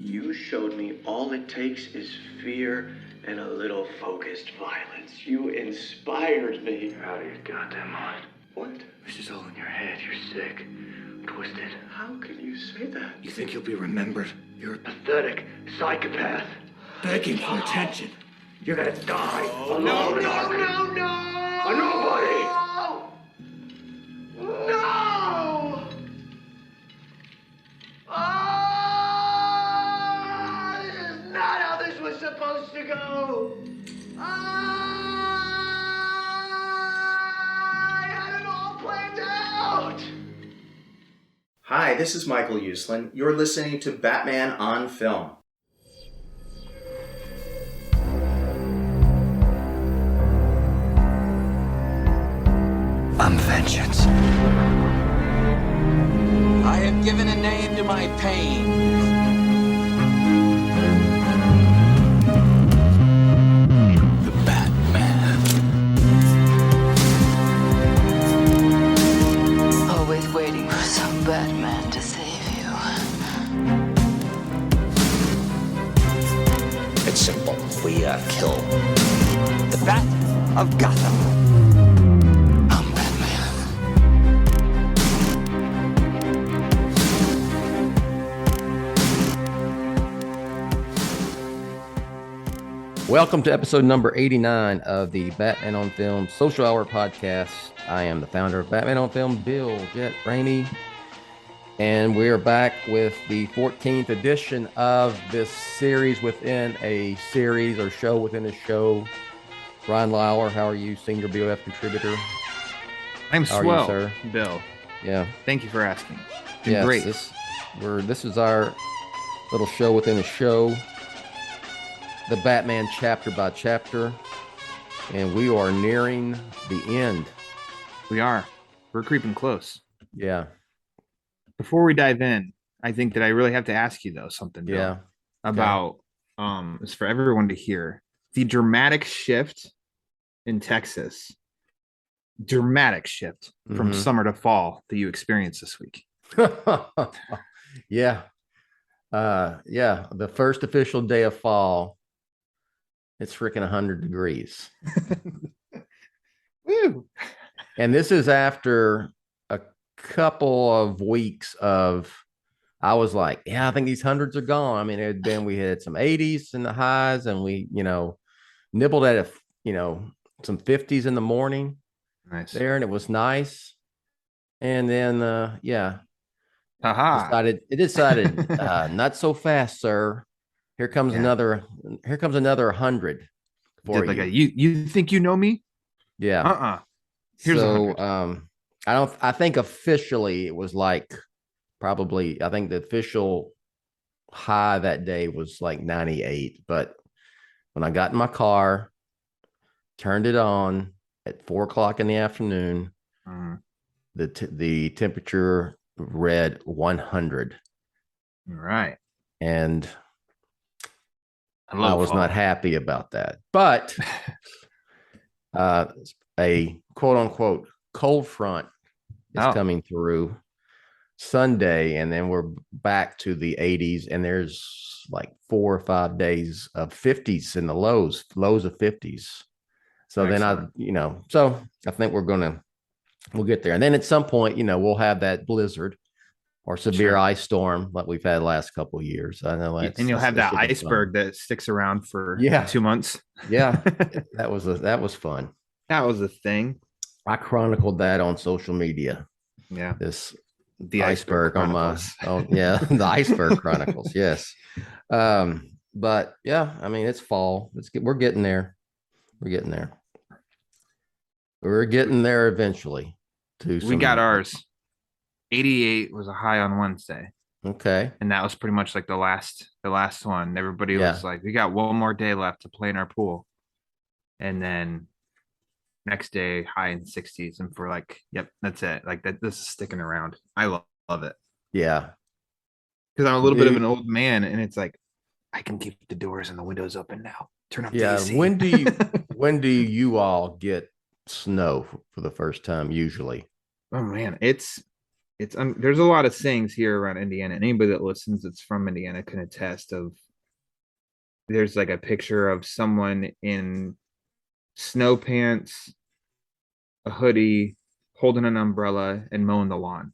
You showed me all it takes is fear and a little focused violence. You inspired me. You're out of your goddamn mind. What? This is all in your head. You're sick. Twisted. How can you say that? You think you'll be remembered? You're a pathetic psychopath. Begging for attention. You're gonna die alone. No! A nobody! No! This is not how this was supposed to go! I had it all planned out! Hi, this is Michael Uslan. You're listening to Batman on Film. I'm vengeance. I have given a name to my pain. The Batman. Always waiting for some Batman to save you. It's simple. We kill the Bat of Gotham. I'm Batman. Welcome to episode number 89 of the Batman on Film Social Hour podcast. I am the founder of Batman on Film, Bill Jet Rainey, and we're back with the 14th edition of this series within a series or show within a show. Ron Lauer, how are you, senior BOF contributor? I'm How are swell, you, sir? Bill. Yeah. Thank you for asking. Doing Yes, great. This is our little show within a show, the Batman chapter by chapter, and we are nearing the end. We are. We're creeping close. Yeah, Before we dive in, I think that I really have to ask you though something, Bill, yeah, about it's for everyone to hear the dramatic shift in Texas. Dramatic shift from Mhm. summer to fall that you experienced this week. yeah, yeah. The first official day of fall. It's freaking 100 degrees, Woo! and this is after a couple of weeks of. I was like, yeah, I think these hundreds are gone. I mean, we had some 80s in the highs, and we, nibbled at some 50s in the morning Nice. there, and it was nice. And then, Haha. it decided, not so fast, sir. Here comes Yeah. another 100 for Did like you. you think you know me? Yeah. Here's So, 100. I think officially it was like probably, I think the official high that day was like 98. But when I got in my car, turned it on at 4:00 in the afternoon, Mhm. the temperature read 100, All right. and I love was fall. not happy about that. But a quote unquote cold front is Oh. coming through Sunday, and then we're back to the 80s, and there's like 4 or 5 days of 50s in the lows of 50s. So Excellent. then so I think we'll get there. And then at some point, we'll have that blizzard or severe Sure. ice storm like we've had the last couple of years. I know And you'll have that should be fun. iceberg that sticks around for Yeah. 2 months. Yeah, that was fun. That was a thing. I chronicled that on social media. Yeah. This The iceberg on my Chronicles. the iceberg chronicles. Yes. But yeah, I mean, it's fall. We're getting there. We're getting there eventually. We got ours. 88 was a high on Wednesday. Okay. And that was pretty much like the last one. Everybody was like, we got one more day left to play in our pool. And then next day, high in 60s. And for like, yep, that's it. Like that, this is sticking around. I love it. Yeah. Because I'm a little bit of an old man, and it's like, I can keep the doors and the windows open now. Turn up the Yeah. AC. When do you all get snow for the first time usually? Oh man, it's there's a lot of sayings here around Indiana. Anybody that listens that's from Indiana can attest of. There's like a picture of someone in snow pants, a hoodie, holding an umbrella, and mowing the lawn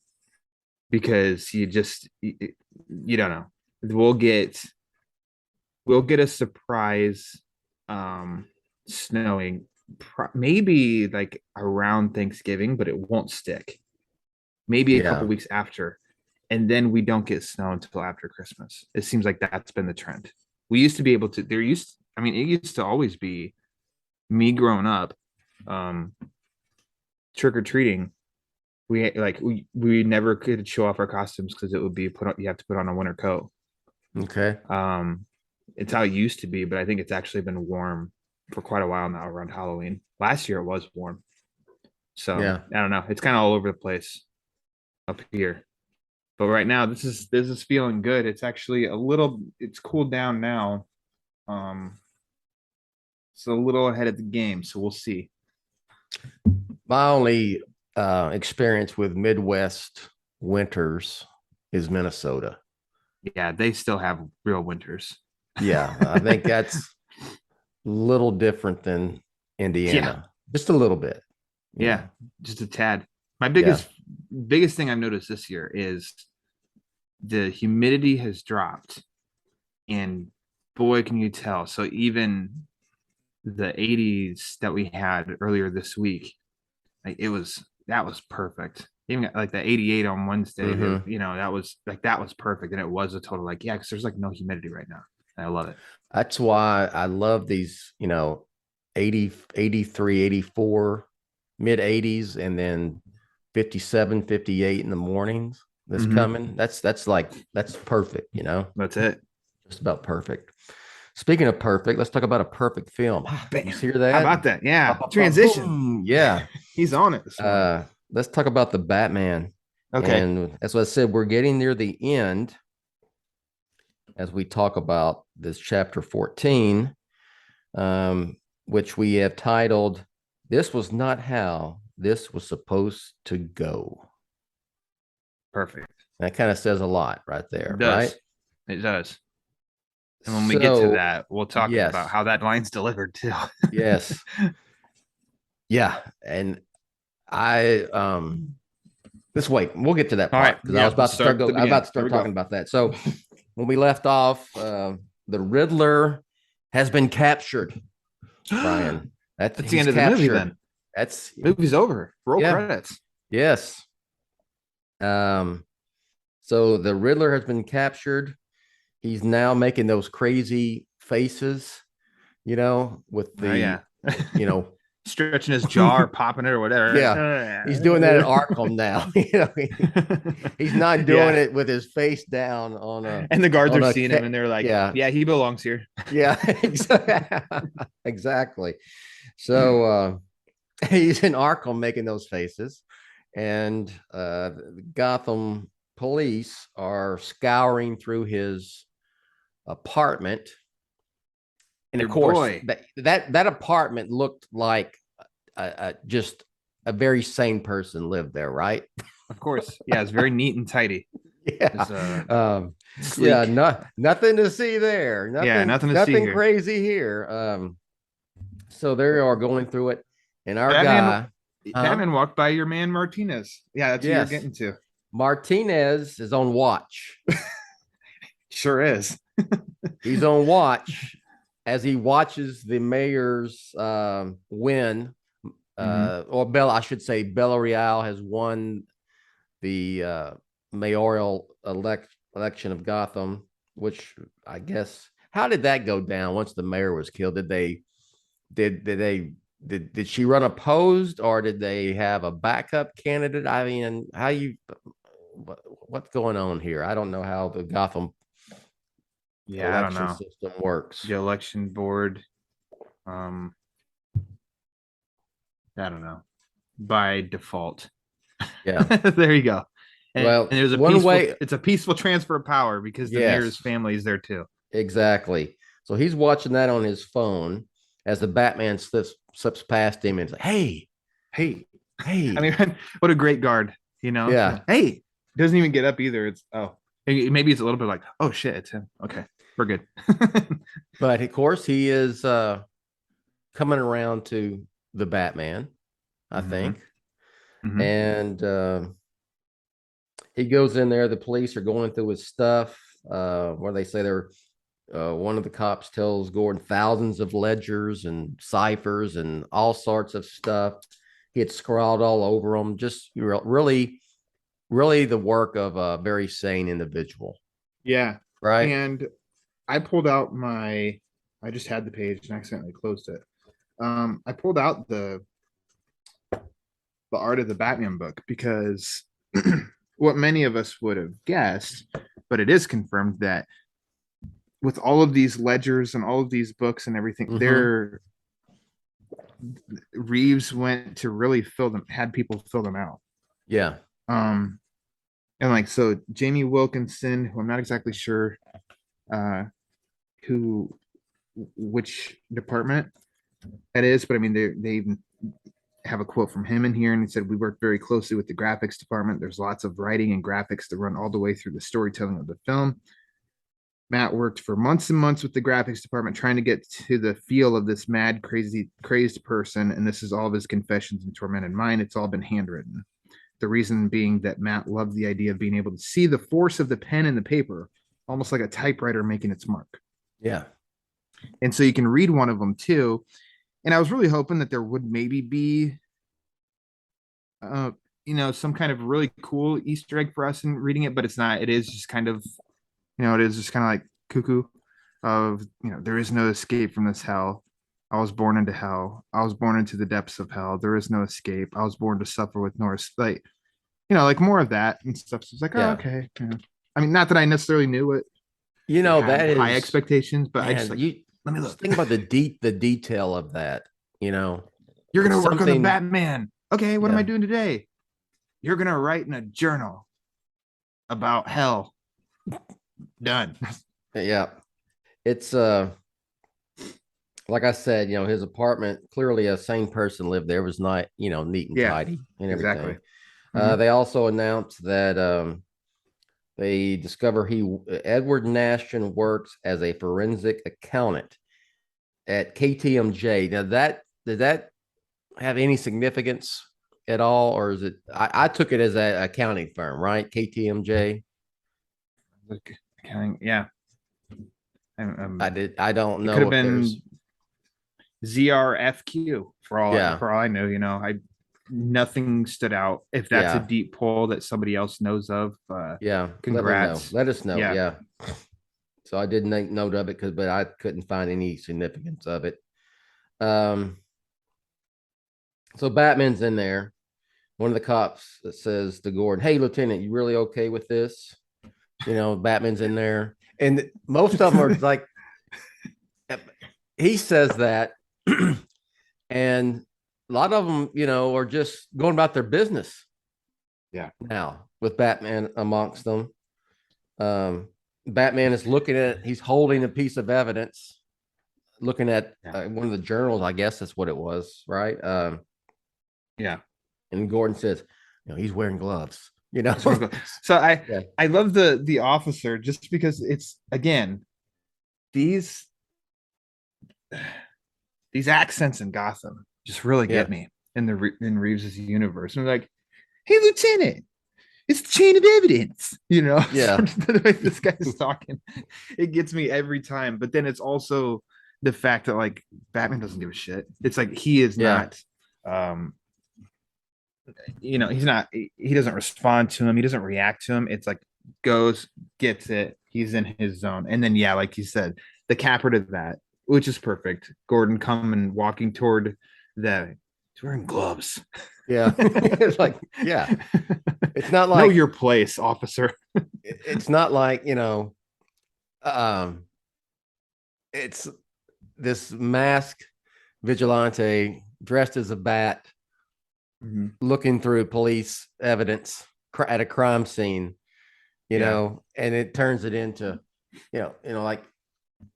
because you don't know. We'll get a surprise snowing maybe like around Thanksgiving, but it won't stick. Maybe a couple weeks after, and then we don't get snow until after Christmas. It seems like that's been the trend. We used to be able to. It used to always be me growing up, trick or treating. We never could show off our costumes because it would be you have to put on a winter coat. Okay. It's how it used to be, but I think it's actually been warm for quite a while now around Halloween. Last year it was warm. So I don't know. It's kind of all over the place up here. But right now this is feeling good. It's actually it's cooled down now. It's a little ahead of the game, so we'll see. My only experience with Midwest winters is Minnesota. Yeah, they still have real winters. Yeah, I think that's a little different than Indiana. Just a little bit. Yeah, just a tad. My biggest thing I've noticed this year is the humidity has dropped, and boy, can you tell. So even the 80s that we had earlier this week, like that was perfect. Even like the 88 on Wednesday, that was perfect, and it was a total because there's like no humidity right now. I love it. That's why I love these 80, 83, 84, mid 80s, and then 57, 58 in the mornings that's coming. That's perfect. That's it. Just about perfect. Speaking of perfect, let's talk about a perfect film. Bam. You hear that? How about that? Yeah. Transition. Yeah. He's on it this morning. Let's talk about the Batman. Okay. And as I said, we're getting near the end as we talk about this chapter 14, which we have titled, "This Was Not How This Was Supposed to Go." Perfect. That kind of says a lot right there, it does. right? It does. And when we get to that, we'll talk about how that line's delivered too. Yes. Yeah. And let's wait. We'll get to that part because I was about to start talking about that. So when we left off, the Riddler has been captured. Brian, that's the end of the movie. Then movie's over. Roll credits. Yes. So the Riddler has been captured. He's now making those crazy faces, with the stretching his jaw or popping it or whatever. Yeah, he's doing that at Arkham now. He's not doing it with his face down on a. And the guards are seeing him, and they're like, "Yeah, he belongs here." Yeah, exactly. So he's in Arkham making those faces, and Gotham police are scouring through his apartment. And of course, that apartment looked like just a very sane person lived there, right? Of course, yeah, it's very neat and tidy. Yeah, nothing to see there. Nothing crazy here. So they are going through it, and our Batman walked by your man Martinez. Yeah, that's what you're getting to. Martinez is on watch. Sure is. He's on watch as he watches the mayor's win, or I should say Bella Real has won the mayoral election of Gotham, which I guess, how did that go down once the mayor was killed? Did she run opposed, or did they have a backup candidate? I mean, what's going on here? I don't know how the Gotham election system works. The election board, I don't know, by default. Yeah. There you go. And there's it's a peaceful transfer of power because the mayor's family is there too. Exactly. So he's watching that on his phone as the Batman slips past him and says, hey. I mean, what a great guard, Yeah. Hey, doesn't even get up either. It's maybe it's a little bit like, oh shit, it's him. Okay, we're good. But of course, he is coming around to the Batman, I think, and he goes in there. The police are going through his stuff. Where they say they're one of the cops tells Gordon thousands of ledgers and ciphers and all sorts of stuff. He had scrawled all over them. Just really, really the work of a very sane individual. Yeah. Right. And I pulled out I just had the page and accidentally closed it. I pulled out the Art of the Batman book because what many of us would have guessed, but it is confirmed that with all of these ledgers and all of these books and everything, Reeves went to really had people fill them out. Yeah. And like, so Jamie Wilkinson, who I'm not exactly sure which department that is, but I mean, they even have a quote from him in here, and he said, we work very closely with the graphics department. There's lots of writing and graphics that run all the way through the storytelling of the film. Matt worked for months and months with the graphics department trying to get to the feel of this mad, crazed person, and this is all of his confessions and tormented mind. It's all been handwritten. The reason being that Matt loved the idea of being able to see the force of the pen and the paper, almost like a typewriter making its mark. Yeah. And so you can read one of them too. And I was really hoping that there would maybe be, some kind of really cool Easter egg for us in reading it, but it's not. It is just kind of, it is just kind of like cuckoo of, there is no escape from this hell. I was born into hell. I was born into the depths of hell. There is no escape. I was born to suffer with Norse. Like, like more of that and stuff. So it's like, oh, okay. Yeah. I mean, not that I necessarily knew it. That is high expectations, but I just let me look. Think about the detail of that. You're gonna work on the Batman. Okay, what am I doing today? You're gonna write in a journal about hell. Done. Yeah. It's like I said, his apartment, clearly a sane person lived there. It was not, neat and tidy and everything. Exactly. They also announced that they discover Edward Nashton works as a forensic accountant at KTMJ. Now did that have any significance at all, or is it? I took it as an accounting firm, right? KTMJ. Accounting, yeah. I don't know. It could have been ZRFQ for all I know. Nothing stood out. If that's a deep pull that somebody else knows of, congrats. Let us know. Yeah. So I didn't make note of it but I couldn't find any significance of it. So Batman's in there. One of the cops says to Gordon, "Hey, Lieutenant, you really okay with this?" Batman's in there, and most of them are like, he says that, and a lot of them, are just going about their business. Yeah. Now with Batman amongst them, Batman is looking at. He's holding a piece of evidence, looking at one of the journals. I guess that's what it was, right? Yeah. And Gordon says, he's wearing gloves. So I love the officer just because it's, again, these accents in Gotham just really get me in Reeves's universe. And like, "Hey, Lieutenant, it's the chain of evidence," the way this guy is talking, it gets me every time. But then it's also the fact that like Batman doesn't give a shit. It's like he is not he's not, he doesn't respond to him, he doesn't react to him. It's like goes, gets it, he's in his zone. And then like you said, the capper to that, which is perfect. Gordon coming walking toward he's wearing gloves. Yeah. It's like, it's not like know your place, officer. It's not like it's this masked vigilante dressed as a bat, looking through police evidence at a crime scene, and it turns it into, like, "Are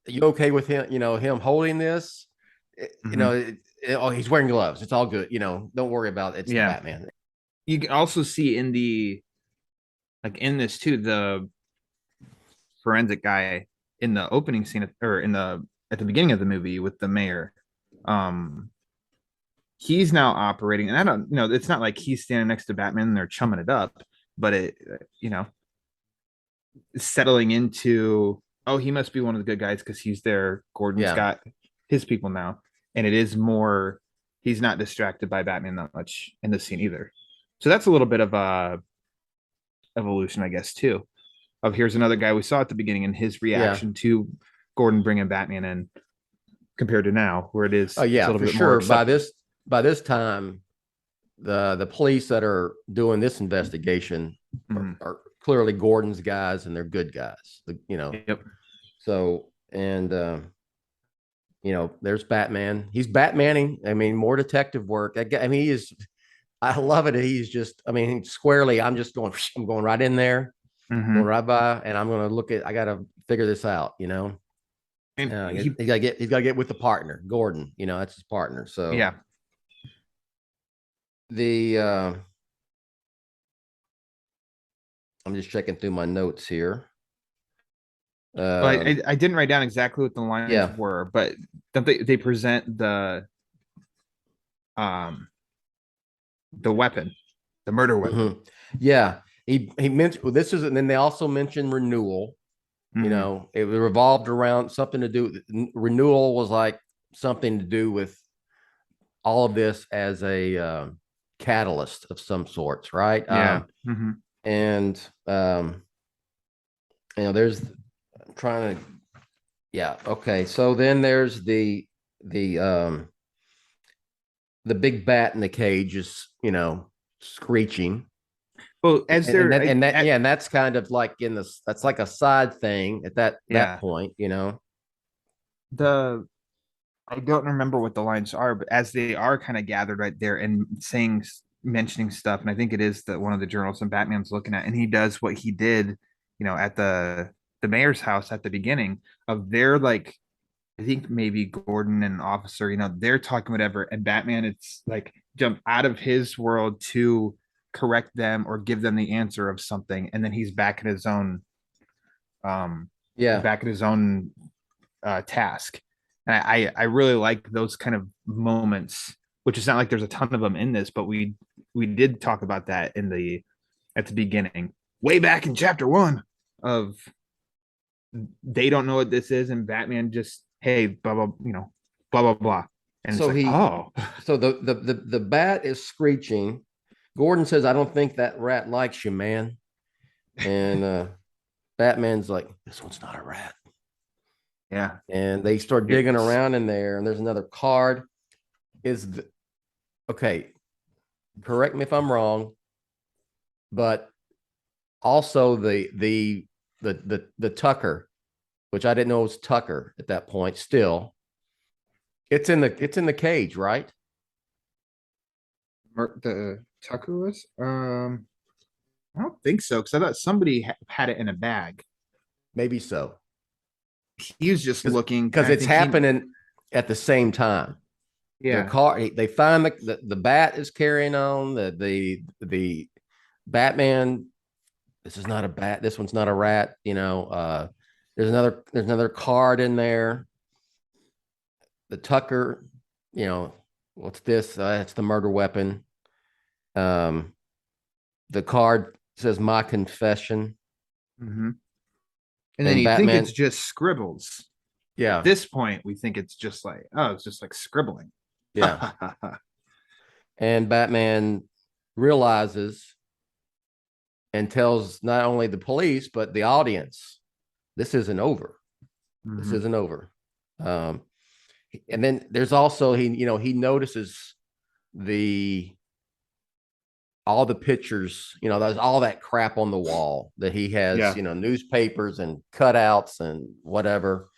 you okay with him? Him holding this? He's wearing gloves. It's all good. Don't worry about it. It's Batman." You can also see in the like in this too, the forensic guy in the opening scene or in the at the beginning of the movie with the mayor, um he's now operating, and I don't, it's not like he's standing next to Batman and they're chumming it up, but it, you know, settling into, oh, he must be one of the good guys because he's there. Gordon's Yeah. got his people now, and it is more. He's not distracted by Batman that much in this scene either. So that's a little bit of a evolution, I guess, too. Of here's another guy we saw at the beginning and his reaction to Gordon bringing Batman in compared to now, where it is. Oh yeah, a little for bit sure. more By this time, the police that are doing this investigation are clearly Gordon's guys, and they're good guys. Yep. So and there's Batman. He's Batmaning. I mean, more detective work. I mean, he is. I love it. He's just. I mean, squarely. I'm just going. I'm going right in there, going right by, and I'm going to look at. I got to figure this out. And he's got to get with the partner, Gordon. That's his partner. So yeah. I'm just checking through my notes here. I didn't write down exactly what the lines were, but they present the weapon, the murder weapon. Yeah, he mentioned this is, and then they also mentioned renewal. It revolved around something to do. Renewal was like something to do with all of this as a catalyst of some sorts, right? Yeah. And there's trying to, yeah, okay. So then there's the big bat in the cage is screeching. Well, as they're and that's kind of like that's like a side thing at that point, I don't remember what the lines are, but as they are kind of gathered right there and mentioning stuff, and I think it is that one of the journalists and Batman's looking at, and he does what he did, at the mayor's house at the beginning of their, like, I think maybe Gordon and officer, they're talking whatever, and Batman, it's like jump out of his world to correct them or give them the answer of something, and then he's back in his own task. And I really like those kind of moments, which is not like there's a ton of them in this, but we did talk about that at the beginning, way back in chapter 1 of they don't know what this is, and Batman just, hey, blah blah, blah blah blah. And so so the bat is screeching. Gordon says, "I don't think that rat likes you, man." And Batman's like, "This one's not a rat." Yeah. And they start digging around in there, and there's another card. Okay, correct me if I'm wrong, but also the Tucker, which I didn't know was Tucker at that point. Still, it's in the cage, right? The Tucker was? I don't think so, because I thought somebody had it in a bag. Maybe so. He was just looking because it's happening at the same time. Yeah. The car. They find the bat is carrying on the Batman. This is not a bat. This one's not a rat. There's another card in there. The Tucker. What's this? It's the murder weapon. The card says "My Confession." And then you think it's just scribbles. Yeah. At this point, we think it's just like, it's just like scribbling. Yeah. And Batman realizes and tells not only the police, but the audience, this isn't over. This isn't over. And then there's also, he notices all the pictures, there's all that crap on the wall that he has, newspapers and cutouts and whatever.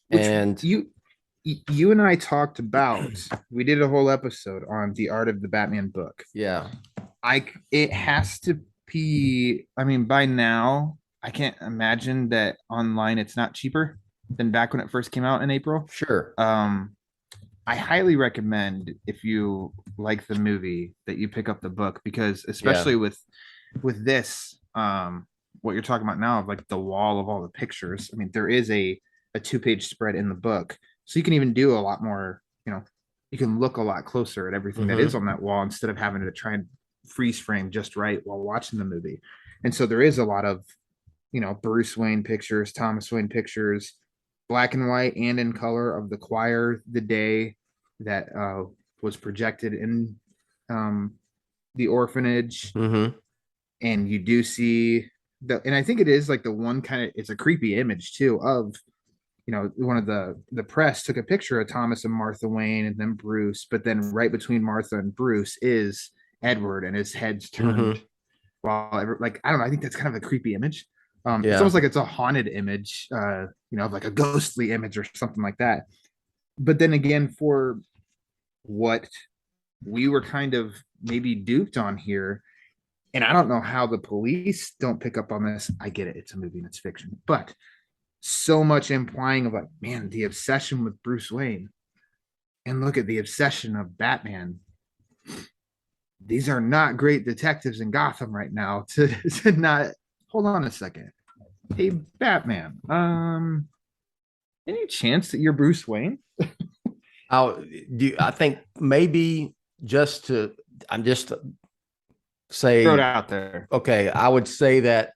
Which and you and I talked about, we did a whole episode on the art of the Batman book. Yeah. It has to be, I mean, by now, I can't imagine that online it's not cheaper than back when it first came out in April. Sure. I highly recommend, if you like the movie, that you pick up the book, because especially with this, what you're talking about now of like the wall of all the pictures. I mean, there is a 2-page spread in the book, so you can even do a lot more. You can look a lot closer at everything that is on that wall instead of having to try and freeze frame just right while watching the movie. And so there is a lot of Bruce Wayne pictures, Thomas Wayne pictures, black and white and in color of the choir the day that was projected in the orphanage. And you do see and I think it is like the one kind of, it's a creepy image too of, one of the press took a picture of Thomas and Martha Wayne and then Bruce, but then right between Martha and Bruce is Edward and his head's turned. While like, I don't know, I think that's kind of a creepy image. It's almost like it's a haunted image, like a ghostly image or something like that. But then again, for what we were kind of maybe duped on here, and I don't know how the police don't pick up on this. I get it, it's a movie and it's fiction, but so much implying of like, man, the obsession with Bruce Wayne, and look at the obsession of Batman. These are not great detectives in Gotham right now to not hold on a second. Hey, Batman, any chance that you're Bruce Wayne? I think maybe I'm just say throw it out there. Okay, I would say that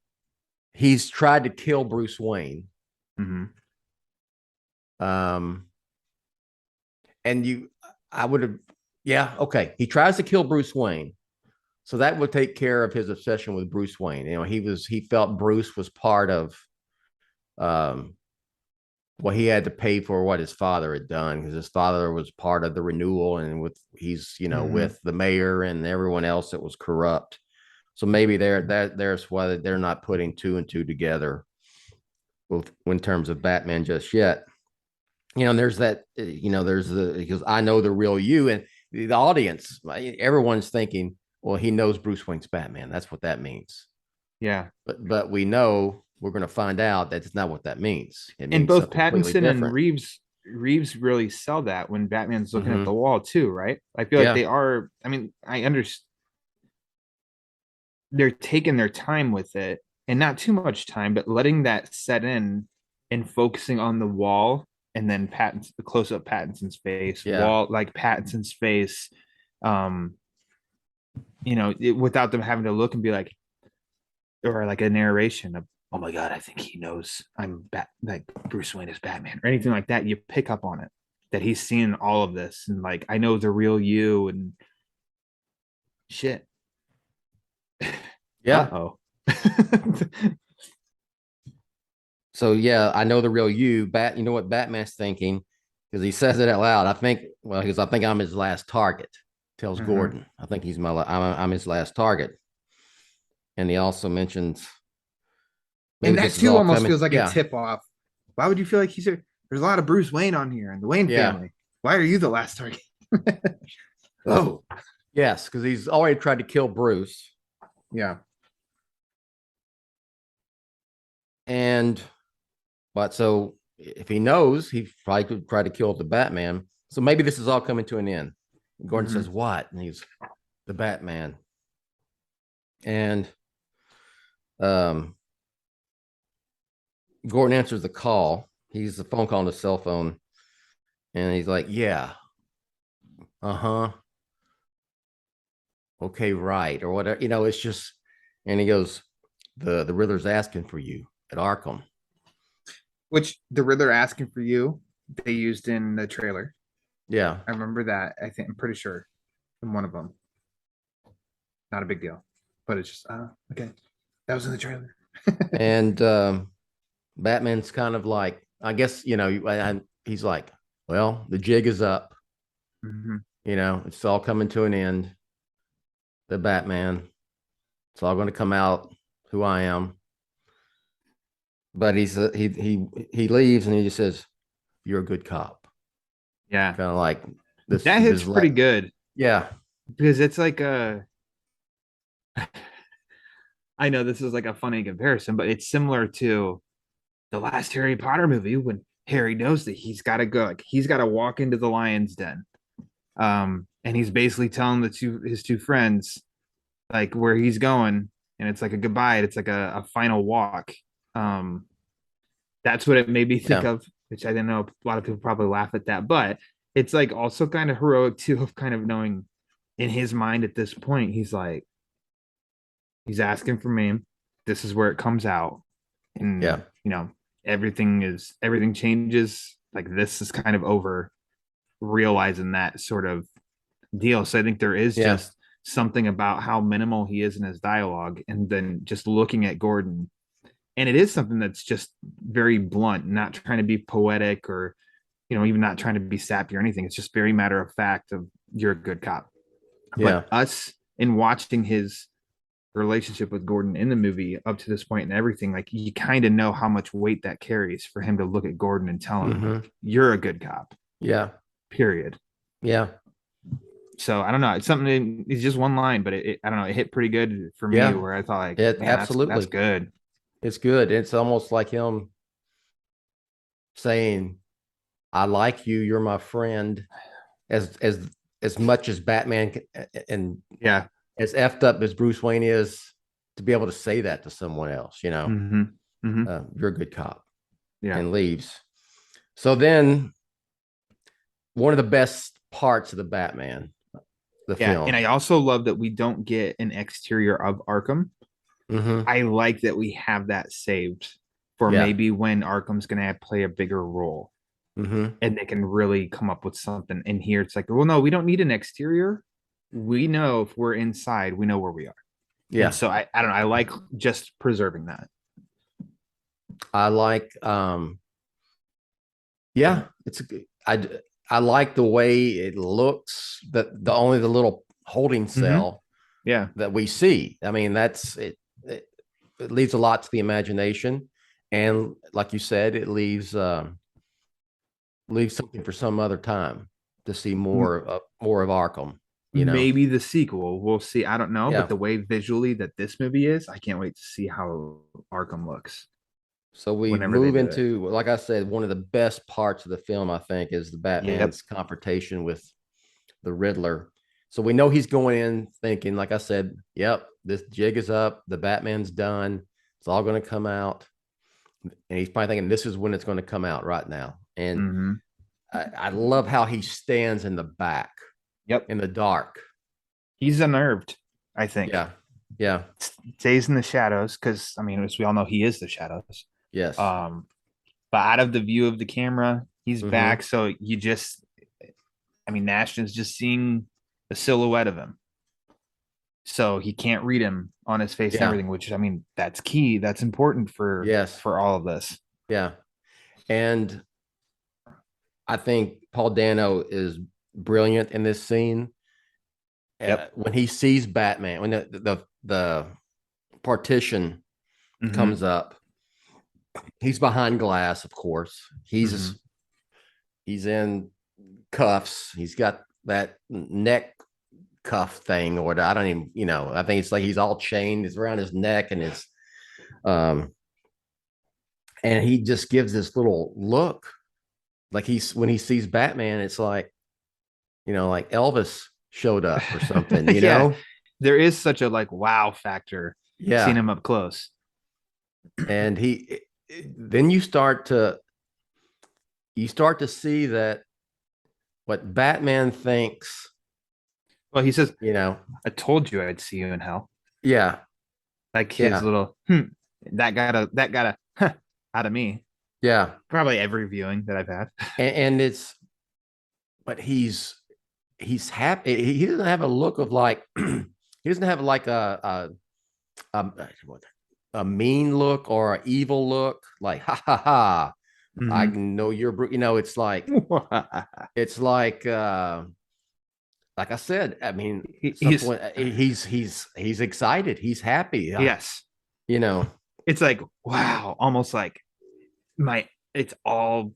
he's tried to kill Bruce Wayne. And I would have, yeah, okay. He tries to kill Bruce Wayne. So that would take care of his obsession with Bruce Wayne. He felt Bruce was part of he had to pay for what his father had done, because his father was part of the renewal, and with the mayor and everyone else that was corrupt. So maybe there's why they're not putting 2 and 2 together in terms of Batman just yet. There's that, because I know the real you, and the audience, everyone's thinking, well, he knows Bruce Wayne's Batman. That's what that means. Yeah. But we know, we're going to find out that it's not what that means. It means and both Pattinson and Reeves really sell that when Batman's looking at the wall too, right? I feel like they are. I mean, I understand they're taking their time with it, and not too much time, but letting that set in and focusing on the wall, and then the close up Pattinson's face, wall, like Pattinson's face, without them having to look and be like, or like a narration of, oh my God, I think he knows like Bruce Wayne is Batman, or anything like that. You pick up on it, that he's seen all of this, and like, I know the real you and shit. Yeah. Uh-oh. So yeah, I know the real you. You know what Batman's thinking, because he says it out loud. I think I'm his last target. Tells Gordon, I think I'm his last target. And he also mentions, and that too almost feels like a tip off. Why would you feel like there's a lot of Bruce Wayne on here and the Wayne family? Why are you the last target? Oh, yes, because he's already tried to kill Bruce. Yeah. But so if he knows, he probably could try to kill the Batman. So maybe this is all coming to an end. Gordon says, what? And he's the Batman. And Gordon answers the call. He's the phone call on his cell phone. And he's like, yeah. Okay, right. Or whatever. It's just, and he goes, the Riddler's asking for you at Arkham. Which the Riddler asking for you, they used in the trailer. Yeah. I remember that. I'm pretty sure in one of them. Not a big deal, but it's just, okay. That was in the trailer. And Batman's kind of like, I guess, he's like, well, the jig is up. It's all coming to an end. The Batman. It's all going to come out who I am. But he leaves and he just says, you're a good cop. Yeah. Kind of like this. That hits pretty good. Yeah. Because it's like I know this is like a funny comparison, but it's similar to the last Harry Potter movie when Harry knows that he's got to go, like he's got to walk into the lion's den. And he's basically telling his two friends like where he's going, and it's like a goodbye. It's like a final walk. That's what it made me think of, which I didn't know. A lot of people probably laugh at that, but it's like also kind of heroic too, of kind of knowing in his mind at this point, he's like, he's asking for me. This is where it comes out. And, you know, everything changes. Like this is kind of over, realizing that sort of deal. So I think there is just something about how minimal he is in his dialogue, and then just looking at Gordon, and it is something that's just very blunt, not trying to be poetic or, you know, even not trying to be sappy or anything. It's just very matter of fact of, you're a good cop. But us, in watching his relationship with Gordon in the movie up to this point and everything, like you kind of know how much weight that carries for him to look at Gordon and tell him, like, you're a good cop. Yeah. Period. Yeah. So I don't know. It's something. It's just one line, but I don't know. It hit pretty good for me. Where I thought, like, man, absolutely, that's good. It's good. It's almost like him saying, "I like you. You're my friend," as much as Batman and as effed up as Bruce Wayne is, to be able to say that to someone else, you know, you're a good cop, and leaves. So then, one of the best parts of the Batman. Film. And I also love that we don't get an exterior of Arkham. I like that we have that saved for maybe when Arkham's going to play a bigger role, and they can really come up with something. In here, it's like, well, no, we don't need an exterior. We know if we're inside, we know where we are. Yeah. And so I don't know. I like just preserving that. I like, it's I like the way it looks, that the only the little holding cell that we see. I mean, that's it, it leaves a lot to the imagination. And like you said, it leaves something for some other time to see more of Arkham. You know, maybe the sequel, we'll see. I don't know, but the way visually that this movie is, I can't wait to see how Arkham looks. So we move into, like I said, one of the best parts of the film, I think, is the Batman's confrontation with the Riddler. So we know he's going in thinking, like I said, yep, this jig is up. The Batman's done. It's all going to come out. And he's probably thinking, this is when it's going to come out, right now. And I love how he stands in the back, in the dark. He's unnerved, I think. Yeah. Stays in the shadows because, I mean, as we all know, he is the shadows. Yes. But out of the view of the camera, he's back. So you just, I mean, Ashton's just seeing a silhouette of him. So he can't read him on his face and everything, which, I mean, that's key. That's important for all of this. Yeah. And I think Paul Dano is brilliant in this scene. When he sees Batman, when the partition comes up, he's behind glass, of course. He's in cuffs. He's got that neck cuff thing, or I don't even, you know, I think it's like he's all chained. It's around his neck, and his and he just gives this little look, like when he sees Batman, it's like, you know, like Elvis showed up or something, you know. There is such a like wow factor seeing him up close. And then you start to see that what Batman thinks. Well, he says, you know, I told you I'd see you in hell. Yeah. Like his little that got a out of me. Yeah. Probably every viewing that I've had. And it's, but he's happy. He doesn't have a look of like, he doesn't have like a mean look or an evil look, like ha ha ha. I know you're, you know, it's like like I said, I mean, he's excited, he's happy. Yes, you know, it's like wow, almost like it's all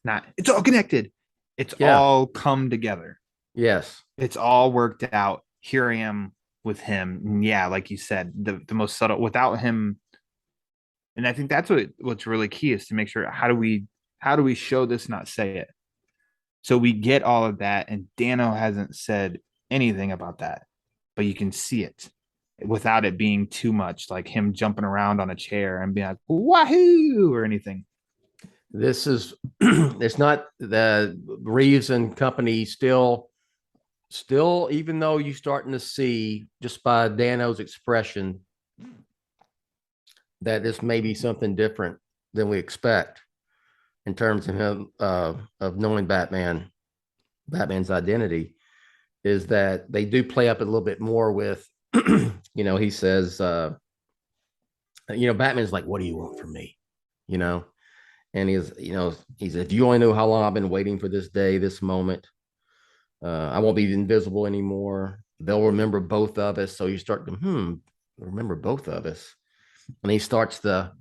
connected. It's all come together. Yes, it's all worked out. Here I am with him. And yeah, like you said, the most subtle without him. And I think that's what's really key is to make sure how do we show this, not say it. So we get all of that, and Dano hasn't said anything about that, but you can see it. without it being too much, like him jumping around on a chair and being like wahoo or anything. This is it's not the Reeves and company still even though you're starting to see just by Dano's expression that this may be something different than we expect in terms of him of knowing Batman's identity, is that they do play up a little bit more with he says Batman's like, what do you want from me, and he said, if you only knew how long I've been waiting for this day, this moment, I won't be invisible anymore. They'll remember both of us. So you start to remember both of us. And he starts the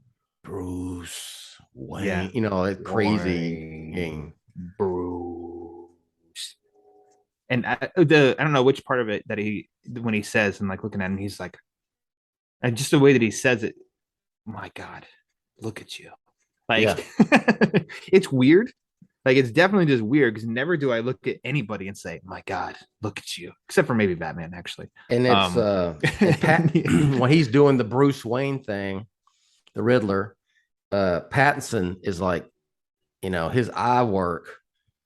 Bruce Wayne, it's crazy thing. Bruce. And I don't know which part of it that when he says, and like looking at him, he's like, and just the way that he says it, my God, look at you. Like, it's weird. Like, it's definitely just weird because never do I look at anybody and say, my God, look at you, except for maybe Batman, actually. And it's when he's doing the Bruce Wayne thing, the Riddler, Pattinson is like, his eye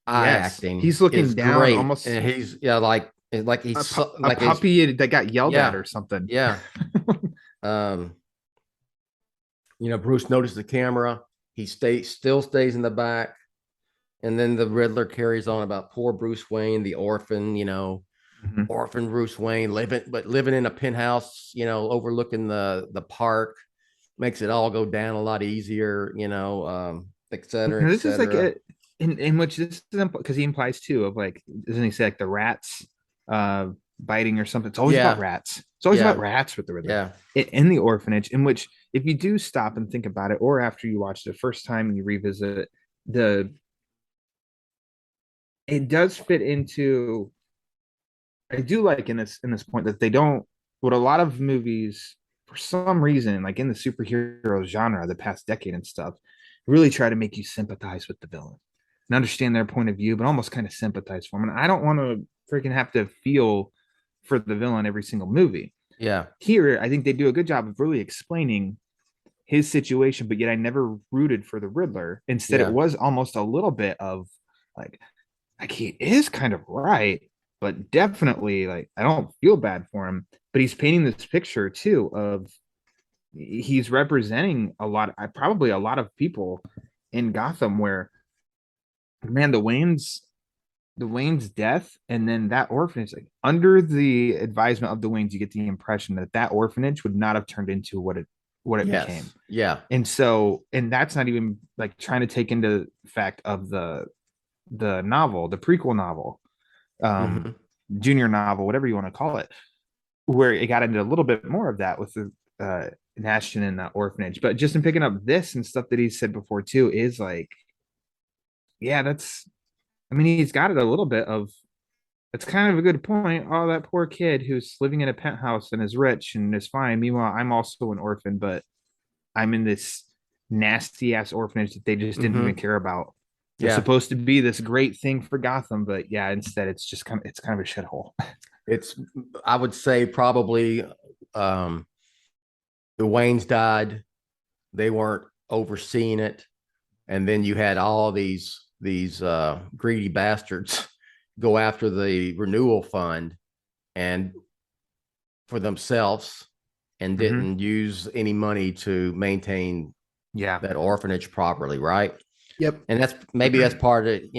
acting. He's looking down great. almost. And he's like he's a puppy that got yelled at or something. Yeah. Bruce noticed the camera. He still stays in the back. And then the Riddler carries on about poor Bruce Wayne, the orphan, orphan Bruce Wayne, living in a penthouse, overlooking the park, makes it all go down a lot easier, et cetera. This is like in which this is because he implies too of like, doesn't he say like the rats biting or something? It's always about rats. It's always about rats with the Riddler. In the orphanage, in which if you do stop and think about it, or after you watch it the first time and you revisit it does fit into. I do like in this point that they don't, what a lot of movies for some reason, like in the superhero genre the past decade and stuff, really try to make you sympathize with the villain and understand their point of view, but almost kind of sympathize for them. And I don't want to freaking have to feel for the villain every single movie. Yeah. Here, I think they do a good job of really explaining his situation, but yet I never rooted for the Riddler. Instead, it was almost a little bit of like he is kind of right, but definitely like I don't feel bad for him. But he's painting this picture too of he's representing probably a lot of people in Gotham where, man, the Wayne's death and then that orphanage, like under the advisement of the Waynes, you get the impression that orphanage would not have turned into what it became. Yeah. And that's not even like trying to take into fact of the novel, the prequel novel, junior novel, whatever you want to call it, where it got into a little bit more of that with the Ashton and that orphanage. But just in picking up this and stuff that he said before too is like, he's got it a little bit of, it's kind of a good point. Oh, that poor kid who's living in a penthouse and is rich and is fine. Meanwhile, I'm also an orphan, but I'm in this nasty ass orphanage that they just didn't even care about. It's supposed to be this great thing for Gotham, but instead it's just kind of a shithole. It's, I would say probably the Waynes died. They weren't overseeing it. And then you had all these greedy bastards go after the renewal fund and for themselves and didn't use any money to maintain that orphanage properly, right? Yep. And that's part of it,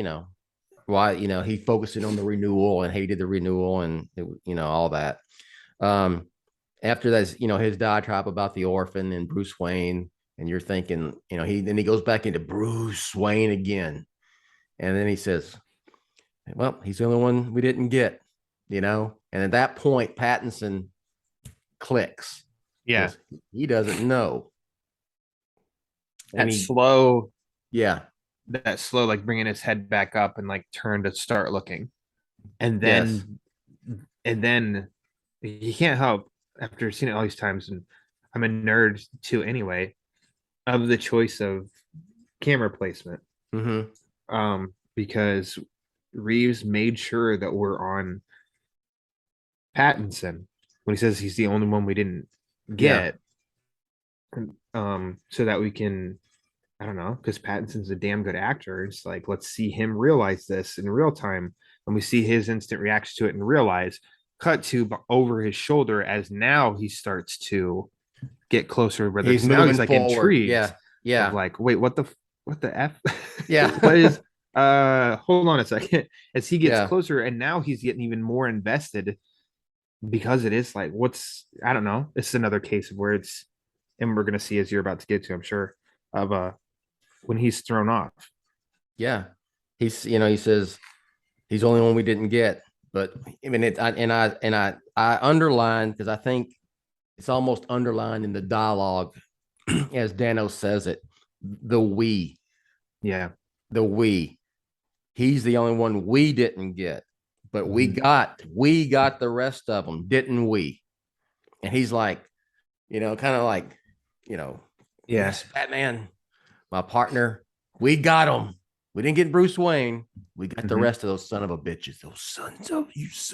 why, he focusing on the renewal and hated the renewal and, all that. After that, his diatribe about the orphan and Bruce Wayne, and you're thinking, then he goes back into Bruce Wayne again. And then he says, well, he's the only one we didn't get, and at that point, Pattinson clicks. Yeah. He doesn't know. That slow, like bringing his head back up and like turn to start looking. And then he can't help after seeing it all these times. And I'm a nerd too anyway, of the choice of camera placement. Because Reeves made sure that we're on Pattinson when he says he's the only one we didn't get, so that we can, I don't know, because Pattinson's a damn good actor. It's like, let's see him realize this in real time. And we see his instant reaction to it and realize, cut to over his shoulder as now he starts to get closer. Whether He's now he's like moving forward. intrigued. Yeah. Of like, wait, what the F? Yeah. What is hold on a second. As he gets Yeah. closer, and now he's getting even more invested because it is like, I don't know. It's another case of where it's, and we're gonna see as you're about to get to, I'm sure, of when he's thrown off. Yeah. He says he's the only one we didn't get. But I mean, I underlined, because I think it's almost underlined in the dialogue as Dano says it, the we. Yeah. The we. He's the only one we didn't get, but we got the rest of them, didn't we? And he's like, kind of like, yes, Batman, my partner, we got him. We didn't get Bruce Wayne. We got the rest of those son of a bitches. Those sons of bitches.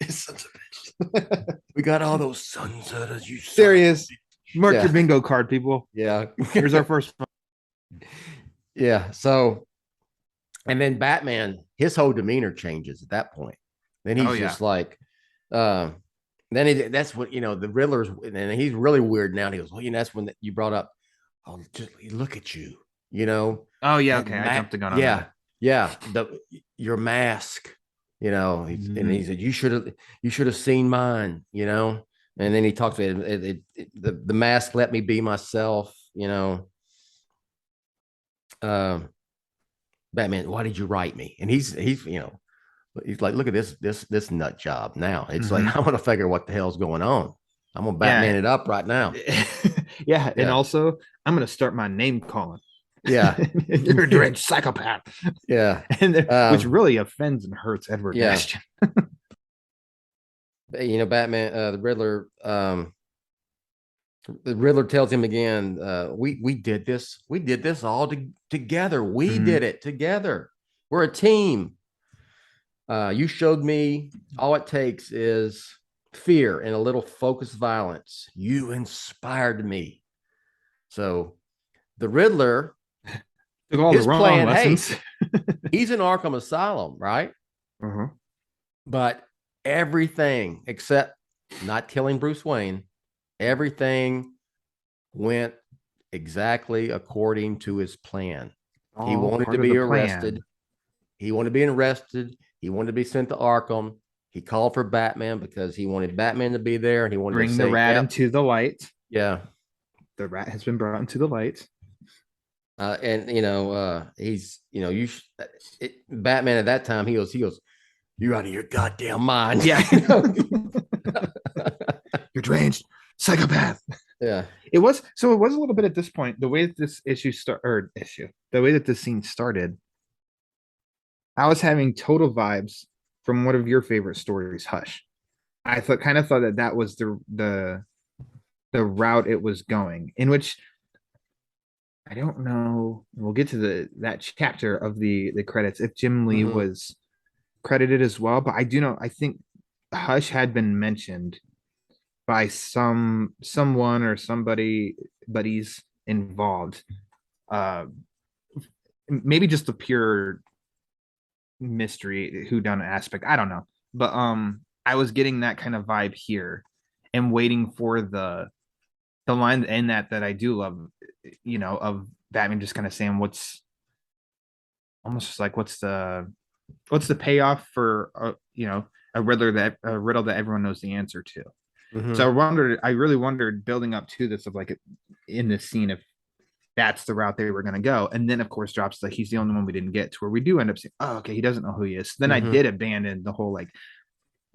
Sons of bitches. We got all those sons of you. There he is. Mark your bingo card, people. Yeah. Here's our first one. Yeah. So, and then Batman, his whole demeanor changes at that point. Then he's just like, that's what, the Riddler's, and he's really weird now. And he goes, well, that's when you brought up, oh, just look at you, Oh yeah, okay. I jumped the gun on that. Yeah. Your mask, and he said, you should have seen mine, and then he talks about the mask let me be myself, Batman, why did you write me? And he's like, look at this nut job now. It's like, I want to figure what the hell's going on. I'm gonna Batman it up right now. Yeah, and also I'm gonna start my name calling. Yeah. You're a deranged psychopath. Yeah. And which really offends and hurts Edward Nashton. Batman, the Riddler tells him again, we did this. We did this all together. We did it together. We're a team. You showed me all it takes is fear and a little focused violence. You inspired me. So the Riddler took all the wrong lessons. Hey, he's in Arkham Asylum, right? But everything except not killing Bruce Wayne, everything went exactly according to his plan. He wanted to be arrested. He wanted to be arrested. He wanted to be sent to Arkham. He called for Batman because he wanted Batman to be there, and he wanted bring to say, the rat into the light. Yeah, the rat has been brought into the light. And he's Batman at that time. He goes, you're out of your goddamn mind. Yeah, you're deranged psychopath. Yeah, it was a little bit at this point. The way that this the way that this scene started, I was having total vibes from one of your favorite stories, Hush. I thought that was the route it was going, in which I don't know. We'll get to that chapter of the credits if Jim Lee was credited as well, but I do know. I think Hush had been mentioned by someone or somebody, but he's involved. Maybe just the pure mystery whodunit aspect. I don't know, but I was getting that kind of vibe here, and waiting for the line in that I do love, of Batman just kind of saying what's almost just like what's the payoff for a riddle that everyone knows the answer to. So I really wondered building up to this of like in this scene if that's the route they were going to go, and then of course drops like he's the only one we didn't get to, where we do end up saying, oh, okay, he doesn't know who he is. So then I did abandon the whole like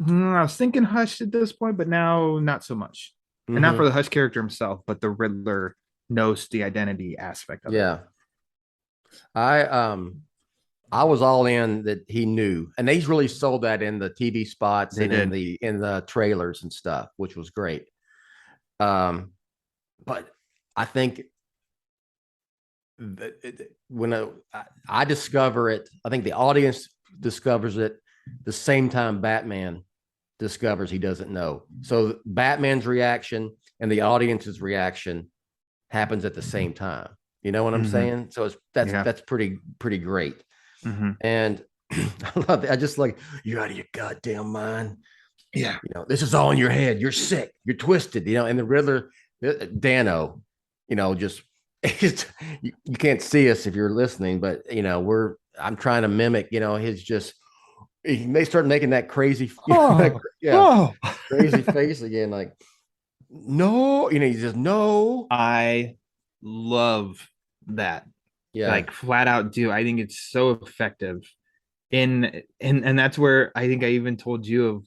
I was thinking Hush at this point, but now not so much. And not for the Hush character himself, but the Riddler knows the identity aspect of it. Yeah. I was all in that he knew, and they really sold that in the TV spots in the trailers and stuff, which was great. But I think when I discover it, I think the audience discovers it the same time Batman discovers he doesn't know. So Batman's reaction and the audience's reaction happens at the same time. You know what I'm saying? So that's pretty great. And I love it. I just like, you're out of your goddamn mind. Yeah. You know, this is all in your head. You're sick. You're twisted. You know, and the Riddler, Dano, you know, just you can't see us if you're listening, but you know, I'm trying to mimic, you know, his just they start making that crazy, crazy face again, like no, you know, he says no. I love that. Yeah, like flat out do. I think it's so effective. And that's where I think I even told you of,